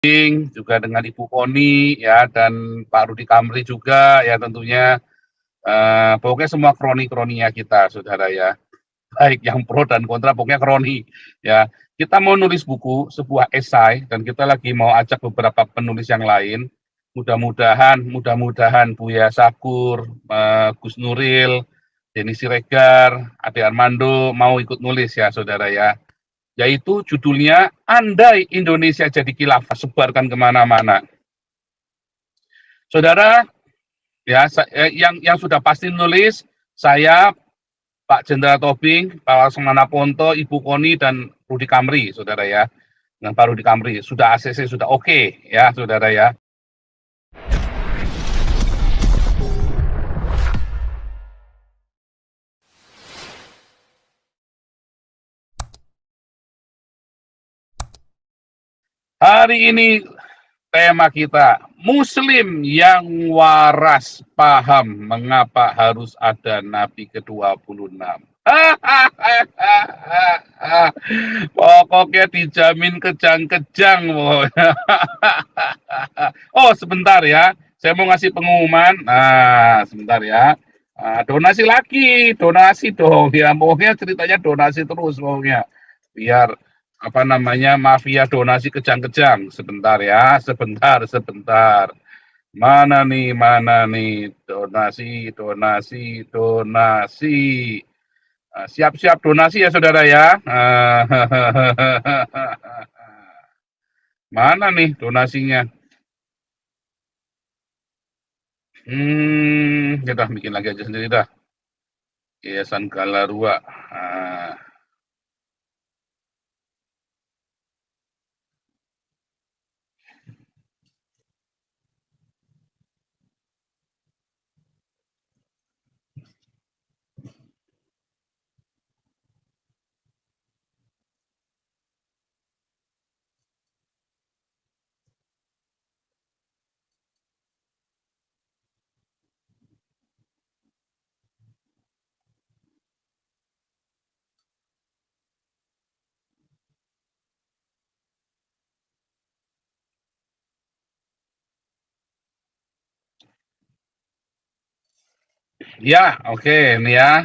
juga dengan Ibu Koni ya dan Pak Rudi Kamri juga ya tentunya pokoknya semua kroni-kroninya kita saudara ya, baik yang pro dan kontra pokoknya kroni ya. Kita mau nulis buku sebuah esai dan kita lagi mau ajak beberapa penulis yang lain, mudah-mudahan Buya Sakur, Gus Nuril, Denny Siregar, Ade Armando mau ikut nulis ya saudara ya, yaitu judulnya Andai Indonesia Jadi Khilafah, sebarkan kemana-mana. Saudara, ya yang sudah pasti nulis saya, Pak Jenderal Tobing, Pak Laksamana Ponto, Ibu Koni dan Rudi Kamri, saudara ya. Dengan Pak Rudi Kamri sudah ACC sudah oke ya, saudara ya. Hari ini tema kita, Muslim yang waras paham mengapa harus ada Nabi ke-26. Pokoknya dijamin kejang-kejang. Oh, sebentar ya. Saya mau ngasih pengumuman. Nah, sebentar ya. Donasi lagi, donasi dong. Ya, pokoknya ceritanya donasi terus pokoknya. Biar apa namanya mafia donasi kejang-kejang. Sebentar ya, sebentar. Mana nih donasi. Siap-siap donasi ya saudara ya. Mana nih donasinya? Kita bikin lagi aja sendiri dah. Yayasan Galarua. Ya, oke, ini ya.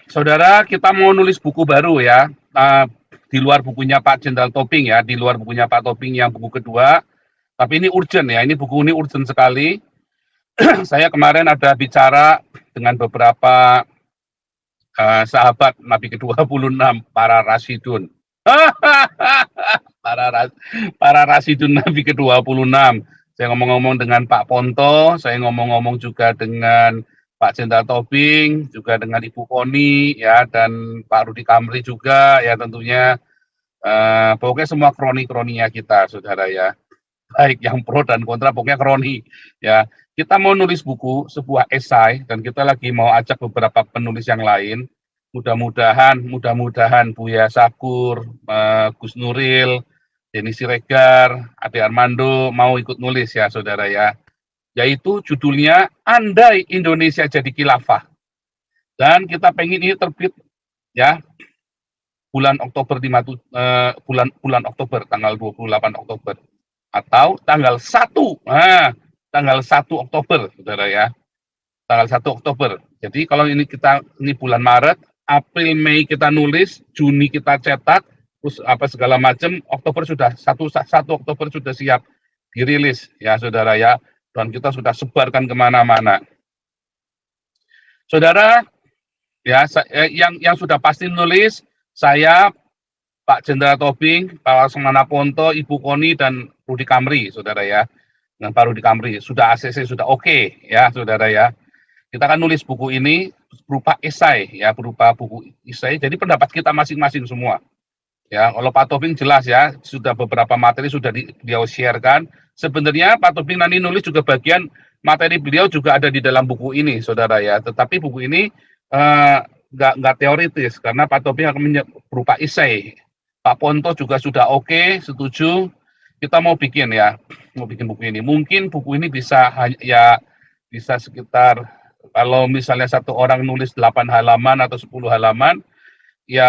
Saudara, kita mau nulis buku baru ya. Di luar bukunya Pak Jenderal Tobing ya, di luar bukunya Pak Tobing yang buku kedua. Tapi ini urgent ya, ini buku ini urgent sekali. Saya kemarin ada bicara dengan beberapa sahabat Nabi ke-26, para Rasidun. para, para Rasidun Nabi ke-26. Saya ngomong-ngomong dengan Pak Ponto, saya ngomong-ngomong juga dengan Pak Jenderal Tobing, juga dengan Ibu Koni, ya, dan Pak Rudi Kamri juga, ya tentunya, pokoknya semua kroni-kroninya kita, saudara ya, baik yang pro dan kontra, pokoknya kroni, ya. Kita mau nulis buku, sebuah esai, dan kita lagi mau ajak beberapa penulis yang lain, mudah-mudahan Buya Sakur, Gus Nuril, Denny Siregar, Ade Armando mau ikut nulis ya, saudara ya. Yaitu judulnya Andai Indonesia Jadi Khilafah. Dan kita pengen ini terbit ya bulan Oktober bulan Oktober tanggal 28 Oktober atau tanggal 1. Nah, tanggal 1 Oktober, saudara ya. Tanggal 1 Oktober. Jadi kalau ini bulan Maret, April, Mei kita nulis, Juni kita cetak, terus apa segala macam, Oktober sudah 1 Oktober sudah siap dirilis ya saudara ya, dan kita sudah sebarkan kemana-mana. Saudara, ya yang sudah pasti nulis saya, Pak Jenderal Tobing, Pak Laksamana Ponto, Ibu Koni dan Rudi Kamri, saudara ya. Dengan Pak Rudi Kamri sudah ACC sudah oke ya saudara ya. Kita akan nulis buku ini berupa esai ya, berupa buku esai. Jadi pendapat kita masing-masing semua. Ya, kalau Pak Tobing jelas ya, sudah beberapa materi sudah beliau sharekan. Sebenarnya Pak Tobing nanti nulis juga bagian materi beliau juga ada di dalam buku ini, saudara ya. Tetapi buku ini nggak teoritis karena Pak Tobing akan berupa esai. Pak Ponto juga sudah oke, setuju. Kita mau bikin buku ini. Mungkin buku ini bisa bisa sekitar kalau misalnya satu orang nulis 8 halaman atau 10 halaman, ya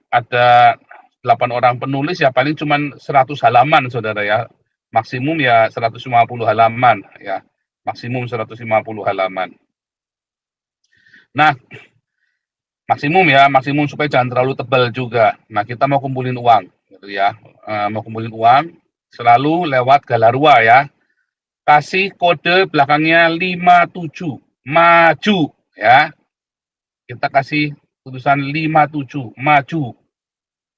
ada 8 orang penulis ya paling cuman 100 halaman saudara ya, maksimum ya 150 halaman ya, maksimum 150 halaman. Nah, maksimum supaya jangan terlalu tebal juga. Nah, kita mau kumpulin uang gitu ya, mau kumpulin uang selalu lewat Galarua ya, kasih kode belakangnya 57, maju ya, kita kasih tulisan 57, maju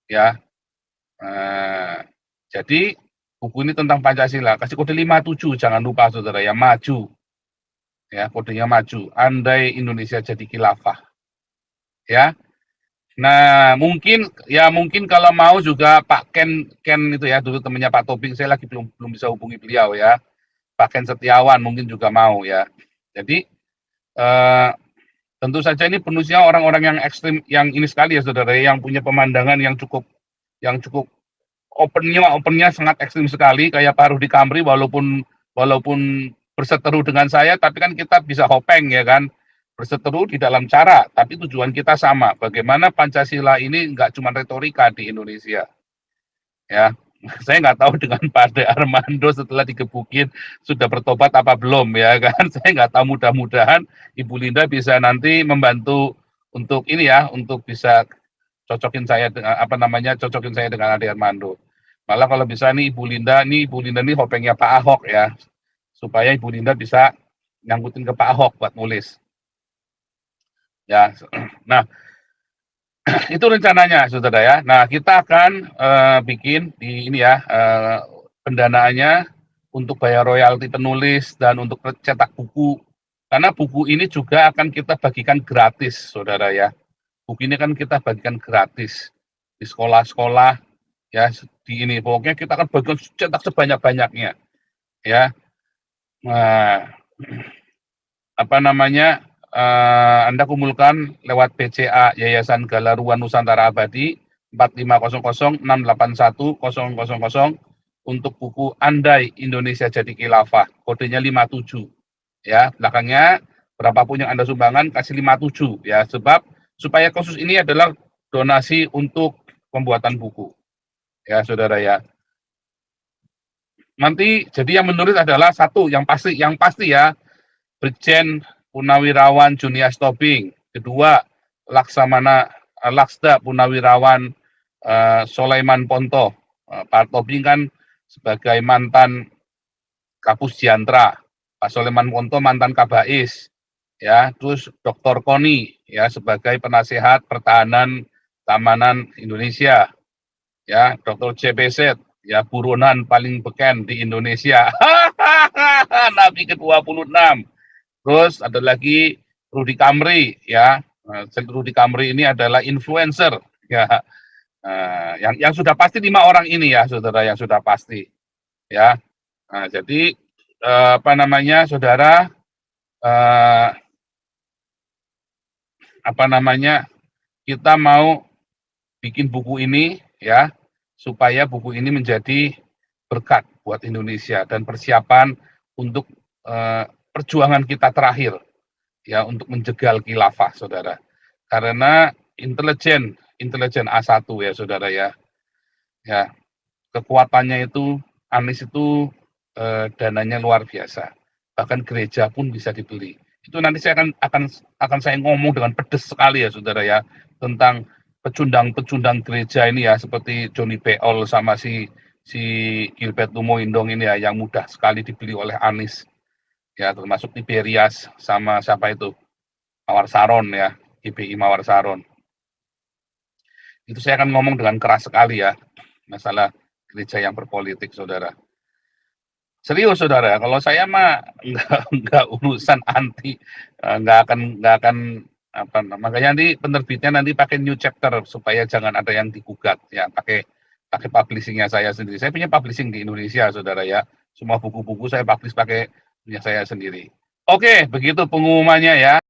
ya. Jadi buku ini tentang Pancasila, kasih kode 57, jangan lupa saudara ya, maju ya, kodenya maju, andai Indonesia jadi khilafah ya. Nah, mungkin kalau mau juga Pak Ken itu ya, dulu temannya Pak Tobing, saya lagi belum bisa hubungi beliau ya. Pak Ken Setiawan mungkin juga mau ya. Jadi eh, tentu saja ini penulisnya orang-orang yang ekstrim, yang ini sekali ya saudara, yang punya pemandangan yang cukup opennya sangat ekstrim sekali, kayak Pak Rudi Kamri, walaupun berseteru dengan saya, tapi kan kita bisa hopeng ya kan, berseteru di dalam cara, tapi tujuan kita sama, bagaimana Pancasila ini nggak cuma retorika di Indonesia ya. Saya nggak tahu dengan Pak De Armando setelah digebukin sudah bertobat apa belum ya kan. Saya nggak tahu, mudah-mudahan Ibu Linda bisa nanti membantu untuk ini ya, untuk bisa cocokin saya dengan Ade Armando. Malah kalau bisa nih Ibu Linda nih hopengnya Pak Ahok ya, supaya Ibu Linda bisa nyangkutin ke Pak Ahok buat nulis. Ya, nah itu rencananya, saudara ya. Nah, kita akan bikin di ini ya, pendanaannya untuk bayar royalti penulis dan untuk cetak buku. Karena buku ini juga akan kita bagikan gratis, saudara ya. Buku ini kan kita bagikan gratis di sekolah-sekolah ya, di ini pokoknya kita akan bagikan cetak sebanyak-banyaknya ya. Nah, apa namanya, Anda kumpulkan lewat BCA Yayasan Galarua Nusantara Abadi 4500681000 untuk buku Andai Indonesia Jadi Khilafah, kodenya 57 ya, belakangnya berapapun yang Anda sumbangkan kasih 57 ya, sebab supaya kasus ini adalah donasi untuk pembuatan buku ya saudara ya. Nanti jadi yang menulis adalah satu yang pasti ya, Brigjen Purnawirawan Junias Tobing. Kedua, Laksda Purnawirawan Sulaiman Ponto. Pak Tobing kan sebagai mantan Kapus Jantra, Pak Sulaiman Ponto mantan Kabais, ya. Terus Dr. Koni ya sebagai penasehat pertahanan keamanan Indonesia, ya. Dr. CBZ ya, buronan paling beken di Indonesia. Nabi ke-26. Terus ada lagi Rudi Kamri ya. Rudi Kamri ini adalah influencer ya. Yang sudah pasti 5 orang ini ya, saudara, yang sudah pasti ya. Nah, jadi saudara, kita mau bikin buku ini ya, supaya buku ini menjadi berkat buat Indonesia dan persiapan untuk perjuangan kita terakhir ya, untuk menjegal khilafah, saudara. Karena intelijen A1 ya, saudara ya. Ya, kekuatannya itu, Anies itu dananya luar biasa. Bahkan gereja pun bisa dibeli. Itu nanti saya akan saya ngomong dengan pedes sekali ya, saudara ya, tentang pecundang gereja ini ya, seperti Johnny Beol sama si Gilbert Lumoindong ini ya, yang mudah sekali dibeli oleh Anies. Ya, termasuk Tiberias sama siapa itu, Mawar Saron ya, GBI Mawar Saron. Itu saya akan ngomong dengan keras sekali ya, masalah gereja yang berpolitik, saudara. Serius, saudara, kalau saya mah nggak urusan anti, nggak akan makanya nanti penerbitnya nanti pakai new chapter supaya jangan ada yang digugat ya, pakai publishingnya saya sendiri. Saya punya publishing di Indonesia, saudara ya. Semua buku-buku saya publish pakai punya saya sendiri. Oke, begitu pengumumannya ya.